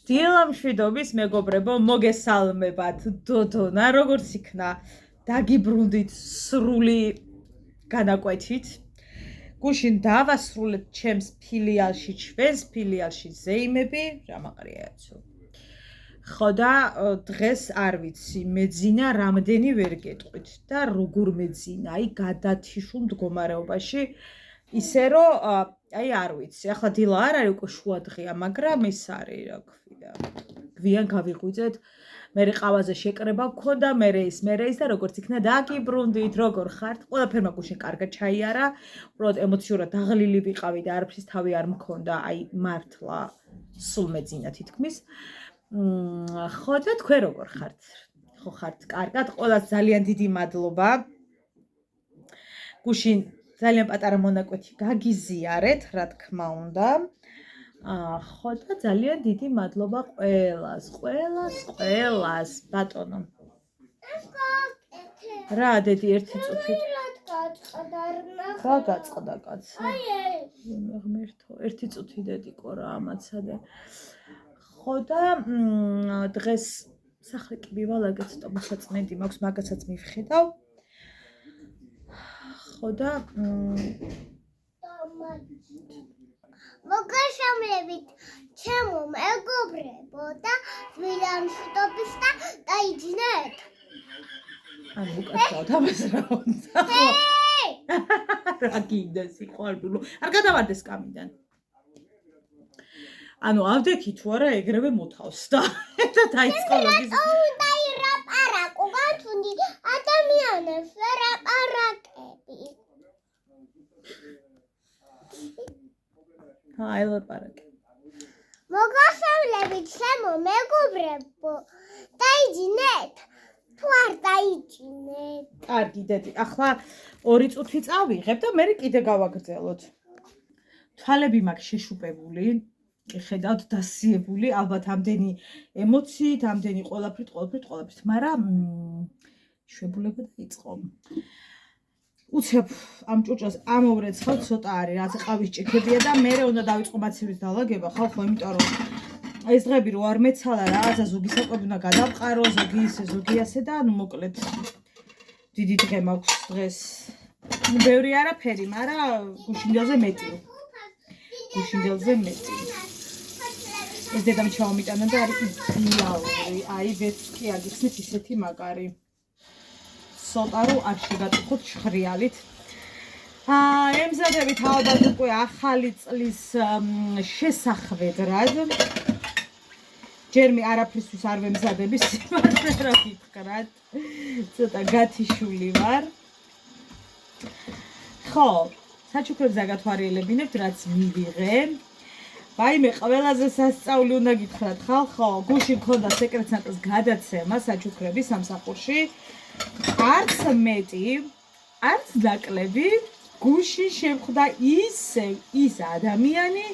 დილამშვიდობის მეგობრებო, მოგესალმებათ დოდონა, როგორც იქნა დაგიბრუნდით სრული განაკვეთით. გუშინ დავასრულეთ ჩემს ფილიალში, ჩვენს ფილიალში ზეიმები, რამაყრიაცო. ხო და დღეს არ ვიცი, მეძინა რამდენი ვერ გეტყვით და როგორ მეძინა, აი გადათიშულ მდგომარეობაში, ისე რომ აი არ ვიცი, ახლა დილა არ არის უკვე შუა დღეა, მაგრამ ეს არის, რა ქვია, გვიან გავიღვიძეთ, მე ყავაზე შეკრება მქონდა, მე ის და როგორც იქნა დაგიბრუნდით, როგორ ხართ? ყველაფერმა გუშინ კარგად ჩაიარა, უბრალოდ ემოციურად დაღლილი ვიყავი და არაფრის თავი არ მქონდა, აი მართლა სულ მეძინა თითქმის. ხო და თქვენ როგორ ხართ? ხო ხართ კარგად, ყველას ძალიან დიდი მადლობა. გუშინ ძალიან პატარა მონაკვეთი გაგიზიარეთ, რა თქმა უნდა. ხო და ძალიან დიდი მადლობა ყველას, ბატონო. რა დედი ერთი წუთით რა გაწყდა კაცო? ღმერთო, ერთი წუთი დედიკო რა ამაცადე. ხო და დღეს სახლი კი მივალაგეთ, ტომსაწმენდი მაქვს, მაგასაც მივხედავ. ხო და მოგესალმებით ჩემო მეგობრებო და დილამშვიდობის და დაიძინეთ. ანუ უკაცრავთ ამას რა უნდა. რა გინდა სიყვარულო. არ გადავარდეს კამიდან. ანუ ავდექი თუ არა ეგრევე მოთავს და დაიწყო ლოგიზმი. უნდა ირაპარაკო, გათუნდი ადამიანებს ვერაპარაკები. აი ლაპარაკი. მოგესალმებით ჩემო მეგობრებო, დაიძინეთ. თუ არ დაიძინეთ. კარგი დედი, ახლა 2 წუთი წავიღებ და მე კიდე გავაგრძელოთ. თვალები მაქვს შეშუპებული, ხედავთ დასიებული, ალბათ ამდენი ემოციით, ამდენი ყველაფრით, მაგრამ შვებულება დაიწყო. უცებ ამ ჭუჭას ამოვრეცხავ, ცოტა არის, რაც ყავის ჭიქებია და მე უნდა დავიწყო მაცივრის დალაგება, ხალხო, იმიტომ რომ ეს დღები რო არ მეცალა, რაღაცა ზოგი საკვები უნდა გადავყარო, ზოგი ისე, ზოგი ასე და ანუ მოკლედ დიდი დღე მაქვს დღეს. ბევრი არაფერი, მაგრამ გუშინდელზე მეტი. ეს დედამ ჩაომიტანა და არის იდეალური, აი ვერც კი აგიხსნით ისეთი მაგარი. ცოტა რო არ შეგატყოთ შხრიალით. ემზადებით ალბათ უკვე ახალი წლის შესახვედრად. ჯერ მე არაფრისთვის არ ვემზადები, სიმართლე რა გითხრათ. ცოტა გათიშული ვარ. ხო, საჩუქრებს დაგათვალიერებინებთ, რაც მივიღე. ვაიმე, ყველაზე სასწაული უნდა გითხრათ, ხალხო, გუშინ მქონდა სეკრეტსანტას გადაცემა საჩუქრების სამსახურში. არც მეტი, არც ნაკლები, გუშინ შემხვდა ის ადამიანი,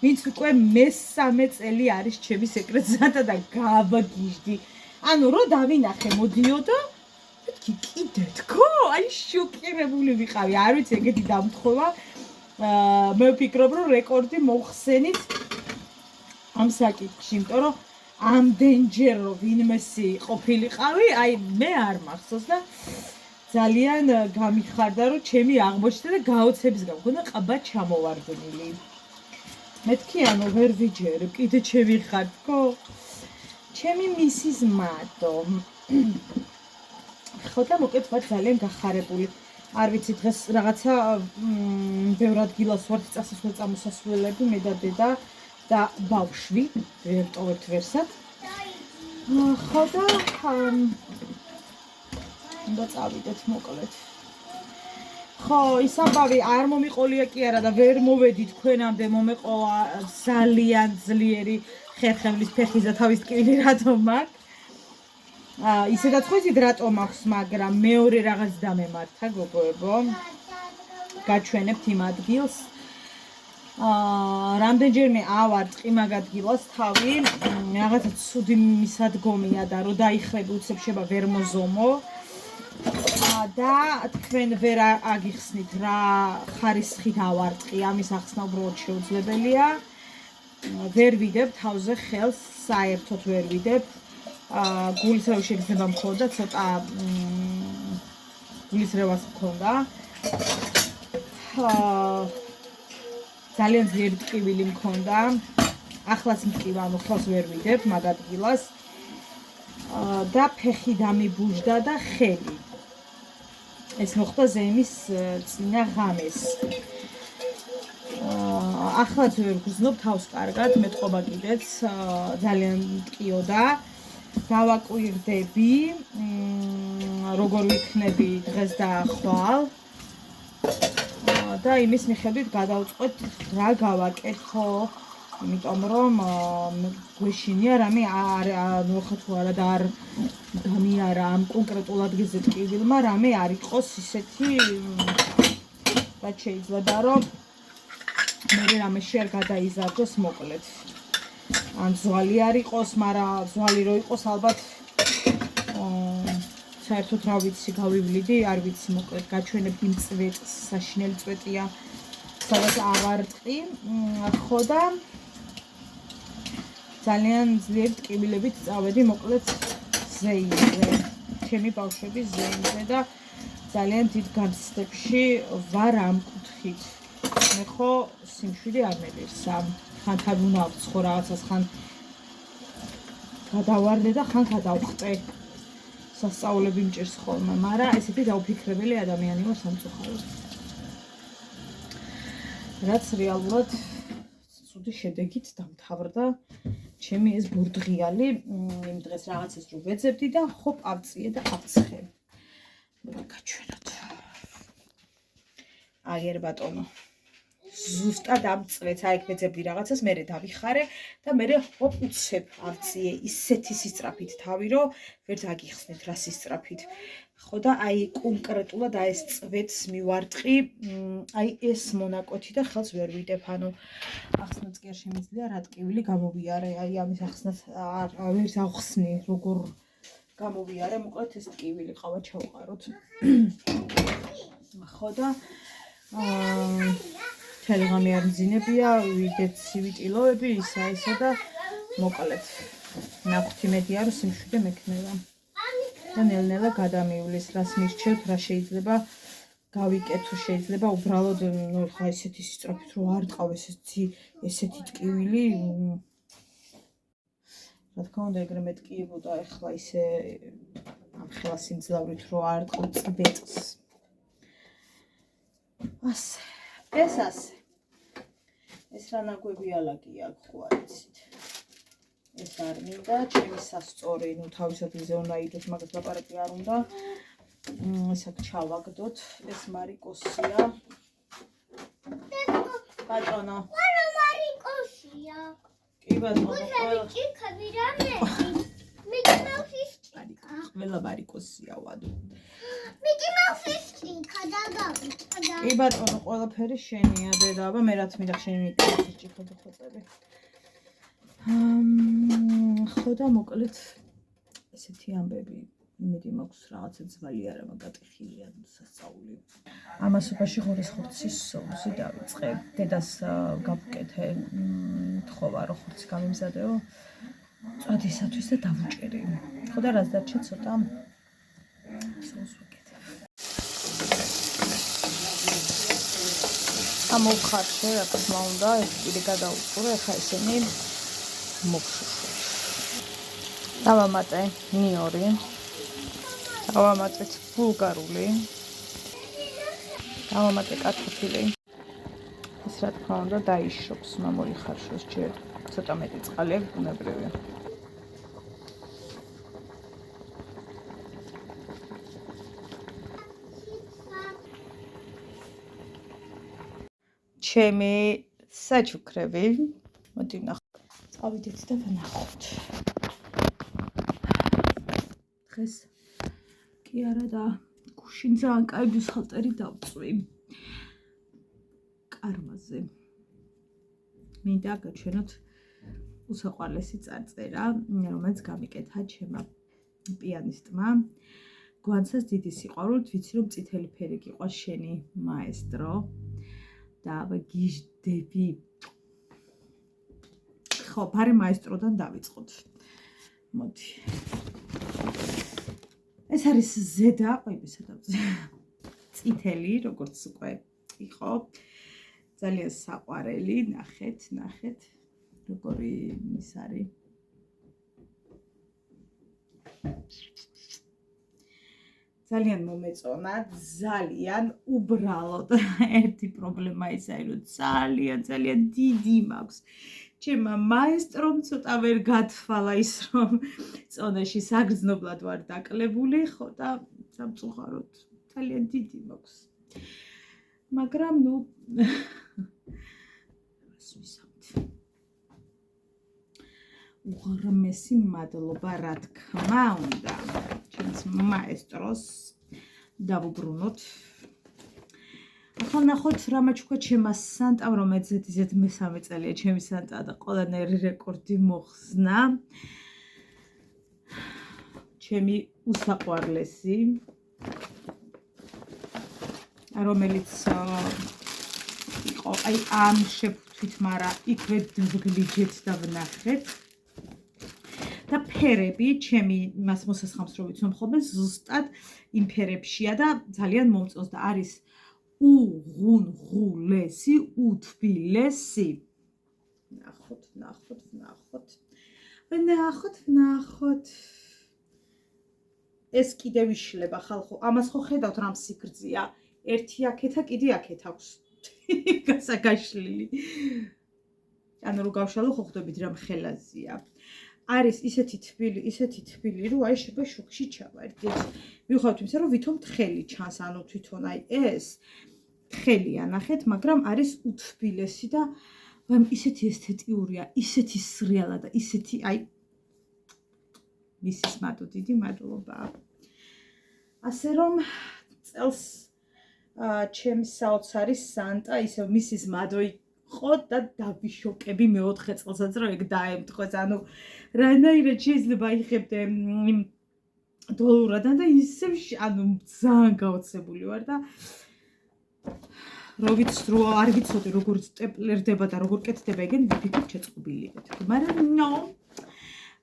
ვინც უკვე მე-3 წელი არის ჩემი სეკრეტსანტა და გავგიჟდი. ანუ რო დავინახე მოდიოდა, მეთქი კიდე თქო, აი შოკირებული ვიყავი, არ ვიცი ეგეთი დამთხოვა. მე ვფიქრობ, რომ რეკორდი მოვხსენით ამ საკითხში, იმიტომ რომ ამდენჯერ რომ ვინმესი ყოფილიყავი, აი მე არ მახსოვს და ძალიან გამიხარდა, რომ ჩემი აღმოჩნდა და გაოცების გამქონდა ყაბა ჩამოვარდნილი. მეთქი ანუ ვერ ვიჯერებ, კიდე ჩემი ხარ თქო? ჩემი მისის მადო. ხო და მოკლედ ვარ ძალიან გახარებული. არ ვიცი დღეს რაღაცა ბევრ ადგილას ვართ წამოსასვლელები, მე და დედა და ბავშვი, ვერ ტოვებთ ვერსად. ხო და უნდა წავიდეთ მოკლედ. ხო, ის ამბავი არ მომიყოლია კი არა და ვერ მოვედი თქვენამდე, მომეყოლა ძალიან ძლიერი ხერხემლის ფეხის და თავის ტკივილი რატომ მაქვს. ისედაც ხო იცით რატომ აქვს, მაგრამ მეორე რაღაც დამემართა გოგოებო. გაჩვენებთ იმ ადგილს. რამდენჯერმე ავარ ტყიმაგ ადგილას თავი, რაღაცა ცუდი მისადგომია და რო დაიხრები უცებ შეება ვერ მოზომო. და თქვენ ვერ აგიხსნით რა ხარისხით ავარტყი, ამის ახსნა უბრალოდ შეუძლებელია. ვერ ვიდებ თავზე ხელს, საერთოდ ვერ ვიდებ. გულისრევი შეგრძნება მქონდა, ცოტა გულისრევას მქონდა. ძალიან ძლიერი ტკივილი მქონდა. ახლაც მტკივა, ანუ ხელს ვერ ვიდებ მაგ ადგილას. და ფეხი დამიბუჟდა და ხელი. ეს მოხდა ზეიმის წინა ღამეს. ახლაც ვერ გრძნობ თავს კარგად, მეტყობა კიდეც ძალიან მტკიოდა. დავაკვირდები, როგორ ვიქნები დღეს და ხვალ. და იმის მიხედვით გადავწყვეტ რა გავაკეთო, იმიტომ რომ გვეშინია რამე ნუხა თუ არა და არ გამიარა ამ კონკრეტულ ადგილზე ტკივილმა რამე არ იყოს ისეთი რაც შეიძლება რომ მე რამეში არ გადაიზარდოს მოკლედ. ან ზვალი არ იყოს, მაგრამ ზვალი რო იყოს ალბათ საერთოდ რა ვიცი გავივლიდი, არ ვიცი მოკლედ გაჩვენებთ იმ წვეტს, საშინელი წვეტია, სადაც აღარ ტყი, ხო და ძალიან ძლიერი ტკივილებით წავედი მოკლედ ზეიმზე, ჩემი ბავშვების ზეიმზე და ძალიან დიდ განცდებში ვარ ამ კუთხით. მე ხო სიმშვიდე არ მეგირსა, ხან თან უნდა ვცხო რაღაცას, ხან გადავარდე და ხან გადავხტე. სასწაულები მჭირს ხოლმე, მაგრამ ესეთი დაუფიქრებელი ადამიანი ვარ სამწუხაროდ. რაც რეალურად ცუდი შედეგით დამთავრდა ჩემი ეს ბურდღიალი, იმ დღეს რაღაცას რო ვეძებდი და ხო ავწიე და ავცხე. გაჩვენოთ. აგერ ბატონო. ზუსტად ამ წვეთს აიქ ვეძებდი რაღაცას, მე დავიხარე და მე ჰოპ უცებ ავწიე ისეთი სისწრაფით თავი, რომ ვერც აგიხსნით რა სისწრაფით. ხო და აი კონკრეტულად აი ეს წვეთს მივარტყი, აი ეს მონაკვეთი და ხელს ვერ ვიდებ, ანუ ახსნაც კი არ შემიძლია რა ტკივილი გამოვიარე, აი ამის ახსნაც ვერც აღხსნი, როგორ გამოვიარე, მოკლედ ეს ტკივილი ყავა ჩავყაროთ. ხო და თელღამი არ მძინებია, ვიდეც სივიტილოები, ისა და მოკლედ. ნახვთი მეტია, რომ სიმშვიდე მექნება. და ნელ-ნელა გადამივლის, რას მირჩევთ, რა შეიძლება გავიკეთო, შეიძლება უბრალოდ ნუ ხა ესეთი სისწრაფით რო არ ტყავ ესეთი ტკივილი. რა თქმა უნდა, ეგრე მეტკიებოდა, ეხლა ისე ამ ხელა სიმძლავრით რო არ ტყავ წბეტს. ასე. ეს ასე. ეს რა ნაგვები ალაკი აქვს, ხო არ იცით. ეს არ მინდა, ჩემი სასწორი, ნუ თავის ადგილზე უნდა იდოთ, მაგას ლაპარაკი არ უნდა. ეს აქ ჩავაგდოთ, ეს მარიკოსია. ბატონო. ყველა მარიკოსია. კი ბატონო, ყველა. ჭიქები რამე? მიკი მაუსის ჭიქა. ყველა მარიკოსია ვადო. მიკი მაუსის ჭიქა დაგავიწა. კი ბატონო, ყველაფერი შენია, დედა, აბა მე რაც მინდა შენი მიკი მაუსის ჭიქა დახოწები. ხო და მოკლედ ესეთი ამბები, იმედი მაქვს რაღაცა ძვალი არა მაგატეხილია სასწაული. ამასობაში ხორცის სოუსი დავიწყე. დედას გავუკეთე, თხოვა რომ ხორცი გამიმზადეო წვადისათვის და დავუჭერი. ხო და რაც დარჩა ცოტა სოუს ვაკეთებ. ამოვხარშე, რა თქმა უნდა, ეს პირი გადაუწყურე, ხა ესენი მოგშუშოთ. დავამატე ნიორი. დავამატეთ ბულგარული. დავამატე კარტოფილი. ეს რა თქმა უნდა დაიშრობს, მოიხარშოს ჯერ ცოტა მეტი წყალი აქვს ბუნებრივი. ჩემი საჩუქრები. მოდი ვნახოთ. წავიდეთ და ვნახოთ. დღეს კი არა და გუშინ ძალიან კაი ბიუსხალტერი დავწვი. კარმაზე. მინდა გაჩვენოთ უსაყვარლესი წარწერა, რომელიც გამიკეთა ჩემმა პიანისტმა. გვანცას დიდი სიყვარულით, ვიცი რომ წითელი ფერი გიყვარს შენი მაესტრო. და აბა გიждები ხო, ფარი მაესტროდან დავიწყოთ. მოდი. ეს არის ზედა, ყოები სადავზე. წითელი, როგორც უკვე იყო. ძალიან საყვარელი, ნახეთ, როგორი ის არის. ძალიან მომეწონა, ძალიან უბრალოდ. ერთი პრობლემა ისაა, რომ ძალიან დიდი მაქვს. ჩემმა მაესტრომ ცოტა ვერ გათვალა ის, რომ წონაში საგრძნობლად ვარ დაკლებული, ხო და სამწუხაროდ ძალიან დიდი მაქვს. მაგრამ ნუ უღრმესი მადლობა, რა თქმა უნდა, ჩემს მაესტროს დავუბრუნოთ. ახლა ნახოთ რა მაჩუქა ჩემმა სანტამ, რომ ეძეთ მესამე წელია ჩემი სანტა და ყველანაირი რეკორდი მოხსნა. ჩემი უსაყვარლესი, რომელიც იყო აი ამ შეფუთვით, მაგრამ იქვე ვგლიჯეთ და ვნახეთ. და ფერები ჩემი მას მოსასხამს რო ვიცნობ ხოლმე ზუსტად იმ ფერებშია და ძალიან მომწონს და არის უღუნღულესი, უთბილესი. ნახოთ. ეს კიდევ იშლება ხალხო. ამას ხო ხედავთ რამ სიგრძეა. ერთი აქეთა, კიდე აქეთ აქვს. გასაგაშლილი. ანუ რო გავშალო ხო ხვდებით რამ ხელაზია. არის ისეთი თბილი, რომ აი შეიძლება შუქში ჩავარდეთ. მიუხედავად იმისა, რომ ვითომ თხელი ჩანს, ანუ თვითონ აი ეს თხელია, ნახეთ, მაგრამ არის უთბილესი და ისეთი ესთეტიურია, ისეთი სრიალა და ისეთი აი მისის მადო, დიდი მადლობა. ასე რომ წელს ჩემი საოცარი სანტა ისევ მისის მადო იყო და დავიშოკები მეოთხე წელსაც რომ ეგ დაემთხოს. ანუ რანაირად შეიძლება იხებდე დოლურად და ისევ ანუ ძალიან გაოცებული ვარ და არ ვიცოდი როგორ სტეპლერდება და როგორ კეთდება ეგენ ვიფიქრებ შეწყობილიყეთ. მაგრამ ნო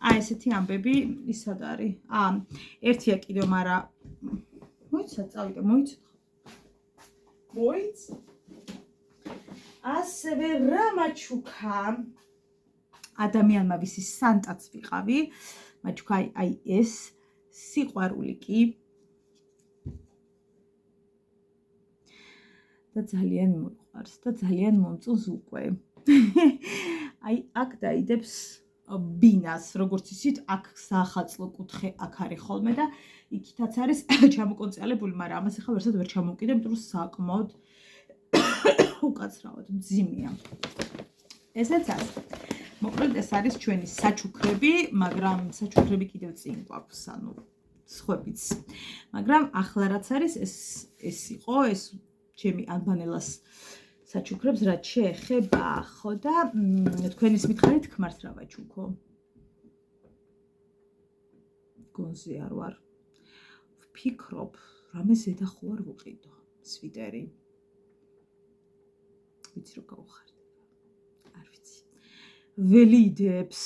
აი ესეთი ამბები ისად არის. ერთია კიდევ, მაგრამ მოიცა წავიდე, მოიცა. ასევე რა მაჩუქა ადამიანმა ვისი სანტაც ვიყავი, მაჩუქა აი ეს სიყვარული კი და ძალიან მოყვარს და ძალიან მომწონს უკვე. აი აქ დაიდებს ბინას, როგორც ისიც აქ საახალწლო კუთხე აქ არის ხოლმე და იქითაც არის ჩამოკონწიალებული, მაგრამ ამას ახლა ვერსად ვერ ჩამოვკიდე, იმიტომ რომ საკმაოდ უკაცრავად მძიმეა. ესეც არის. მოკლედ ეს არის ჩვენი საჩუქრები, მაგრამ საჩუქრები კიდევ წინ გვაქვს, ანუ სხვებიც. მაგრამ ახლა რაც არის ეს იყო, ეს ჩემი ალბანელას საჩუქრებს რაც შეეხება, ხო და თქვენის მითხარით ქმარს რა ვაჩუქო. გონზე არ ვარ. ვფიქრობ, რამე ზედა ხო არ ვუყიდო, სვიტერი. ვიცი რომ გავხარდება. არ ვიცი. ველიდებს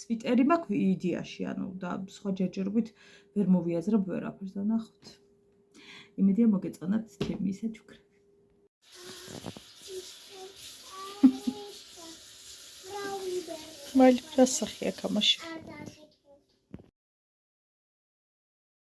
სვიტერი მაქვს იდეაში, ანუ და სხვა ჯერჯერობით ვერ მოვიაზრებ ვერაფერს და ნახოთ. იმედია მოგეწონათ ჩემი საჩუქრები. მალ რა სახია კამაში?